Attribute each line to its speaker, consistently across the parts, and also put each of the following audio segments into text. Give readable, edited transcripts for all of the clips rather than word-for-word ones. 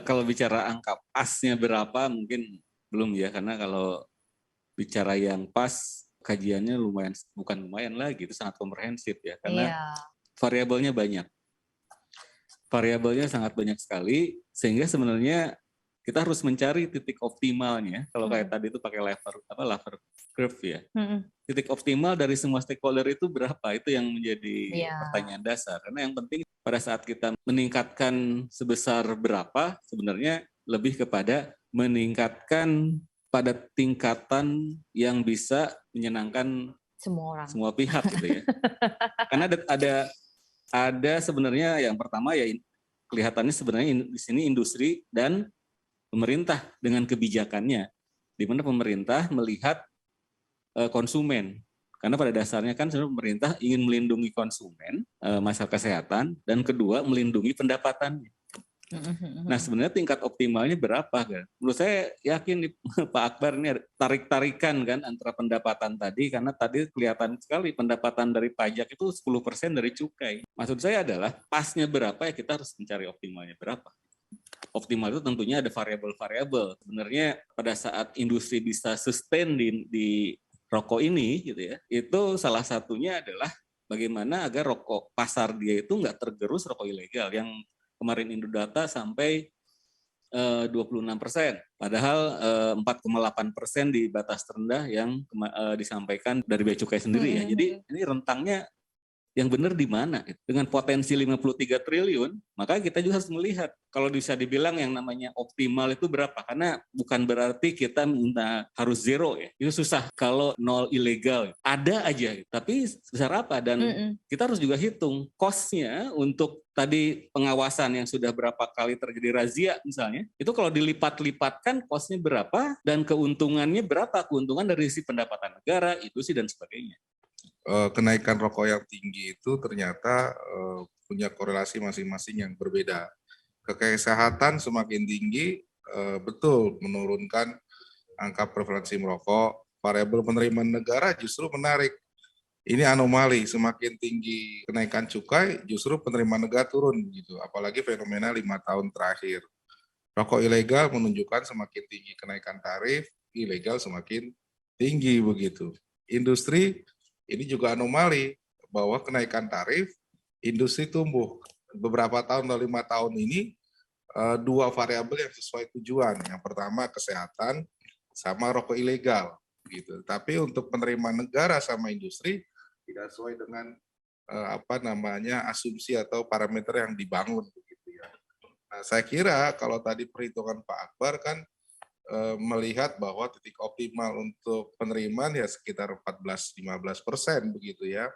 Speaker 1: Kalau bicara angka pasnya berapa mungkin belum ya, karena kalau bicara yang pas kajiannya bukan lumayan lagi, itu sangat komprehensif ya, karena variabelnya banyak. Variabelnya sangat banyak sekali, sehingga sebenarnya kita harus mencari titik optimalnya. Kalau kayak tadi itu pakai lever curve ya. Titik optimal dari semua stakeholder itu berapa? Itu yang menjadi pertanyaan dasar. Karena yang penting pada saat kita meningkatkan sebesar berapa, sebenarnya lebih kepada meningkatkan pada tingkatan yang bisa menyenangkan semua pihak gitu ya. Karena ada sebenarnya yang pertama ya kelihatannya sebenarnya di sini industri dan pemerintah dengan kebijakannya, di mana pemerintah melihat konsumen. Karena pada dasarnya kan sebenarnya pemerintah ingin melindungi konsumen, masalah kesehatan, dan kedua melindungi pendapatannya. Nah sebenarnya tingkat optimalnya berapa kan? Menurut saya yakin nih, Pak Akbar ini tarik-tarikan kan antara pendapatan tadi, karena tadi kelihatan sekali pendapatan dari pajak itu 10% dari cukai. Maksud saya adalah pasnya berapa ya kita harus mencari optimalnya berapa. Optimal itu tentunya ada variabel-variabel. Sebenarnya pada saat industri bisa sustain di rokok ini gitu ya, itu salah satunya adalah bagaimana agar rokok pasar dia itu nggak tergerus rokok ilegal yang kemarin Indodata sampai 26%, padahal 4,8% di batas terendah yang disampaikan dari Bea Cukai sendiri ya. Jadi ini rentangnya yang benar di mana? Dengan potensi 53 triliun, maka kita juga harus melihat kalau bisa dibilang yang namanya optimal itu berapa. Karena bukan berarti kita minta harus zero ya. Itu susah. Kalau nol ilegal, ada aja. Tapi sebesar apa? Dan kita harus juga hitung cost-nya untuk tadi pengawasan yang sudah berapa kali terjadi razia misalnya. Itu kalau dilipat-lipatkan cost-nya berapa dan keuntungannya berapa. Keuntungan dari sisi pendapatan negara, itu sih dan sebagainya.
Speaker 2: Kenaikan rokok yang tinggi itu ternyata punya korelasi masing-masing yang berbeda. Kesehatan semakin tinggi, betul menurunkan angka prevalensi merokok. Variabel penerimaan negara justru menarik. Ini anomali, semakin tinggi kenaikan cukai, justru penerimaan negara turun gitu. Apalagi fenomena 5 tahun terakhir. Rokok ilegal menunjukkan semakin tinggi kenaikan tarif, ilegal semakin tinggi begitu. Industri ini juga anomali bahwa kenaikan tarif, industri tumbuh. Beberapa tahun atau 5 tahun ini, dua variabel yang sesuai tujuan. Yang pertama kesehatan sama rokok ilegal. Gitu. Tapi untuk penerimaan negara sama industri, tidak sesuai dengan asumsi atau parameter yang dibangun. Begitu ya. Nah, saya kira kalau tadi perhitungan Pak Akbar kan, melihat bahwa titik optimal untuk penerimaan ya sekitar 14-15% begitu ya.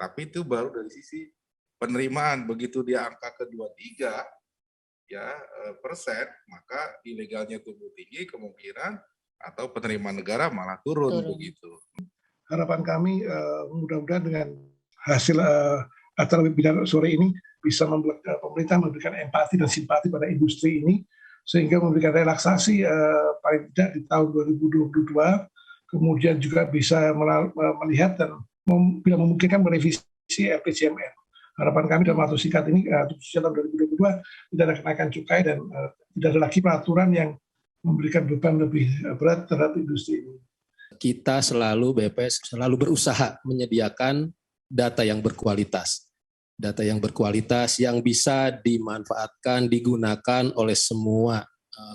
Speaker 2: Tapi itu baru dari sisi penerimaan. Begitu dia angka kedua 3 ya persen, maka ilegalnya tumbuh tinggi kemungkinan atau penerimaan negara malah turun. Begitu.
Speaker 3: Harapan kami mudah-mudahan dengan hasil acara webinar sore ini bisa membuat pemerintah memberikan empati dan simpati pada industri ini, sehingga memberikan relaksasi paling tidak di tahun 2022, kemudian juga bisa melihat dan bila memungkinkan merevisi RPJMN. Harapan kami dalam waktu singkat ini, khususnya tahun 2022, tidak ada kenaikan cukai dan tidak ada lagi peraturan yang memberikan beban lebih berat terhadap industri ini.
Speaker 4: Kita BPS selalu berusaha menyediakan data yang berkualitas. Data yang berkualitas yang bisa dimanfaatkan, digunakan oleh semua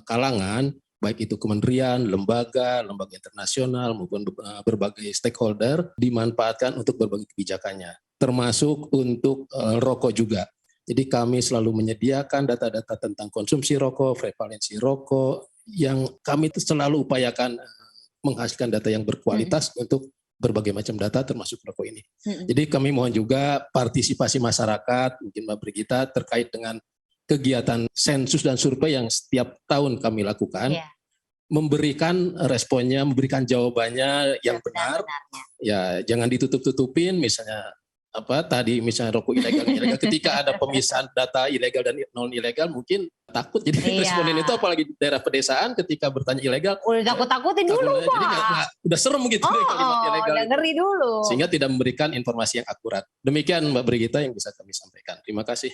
Speaker 4: kalangan, baik itu kementerian, lembaga internasional maupun berbagai stakeholder, dimanfaatkan untuk berbagai kebijakannya, termasuk untuk rokok juga. Jadi kami selalu menyediakan data-data tentang konsumsi rokok, prevalensi rokok, yang kami itu selalu upayakan menghasilkan data yang berkualitas untuk berbagai macam data termasuk rokok ini. Jadi kami mohon juga partisipasi masyarakat, mungkin Mbak Brigita, terkait dengan kegiatan sensus dan survei yang setiap tahun kami lakukan, memberikan responnya, memberikan jawabannya yang benar. Ya, jangan ditutup-tutupin, misalnya misalnya rokok ilegal, ketika ada pemisahan data ilegal dan non ilegal mungkin takut. Jadi responden itu apalagi di daerah pedesaan ketika bertanya ilegal,
Speaker 5: udah takut-takutin dulu Pak.
Speaker 4: Jadi udah serem gitu kalimat ilegal.
Speaker 5: Udah ngeri dulu.
Speaker 4: Sehingga tidak memberikan informasi yang akurat. Demikian Mbak Brigita yang bisa kami sampaikan. Terima kasih.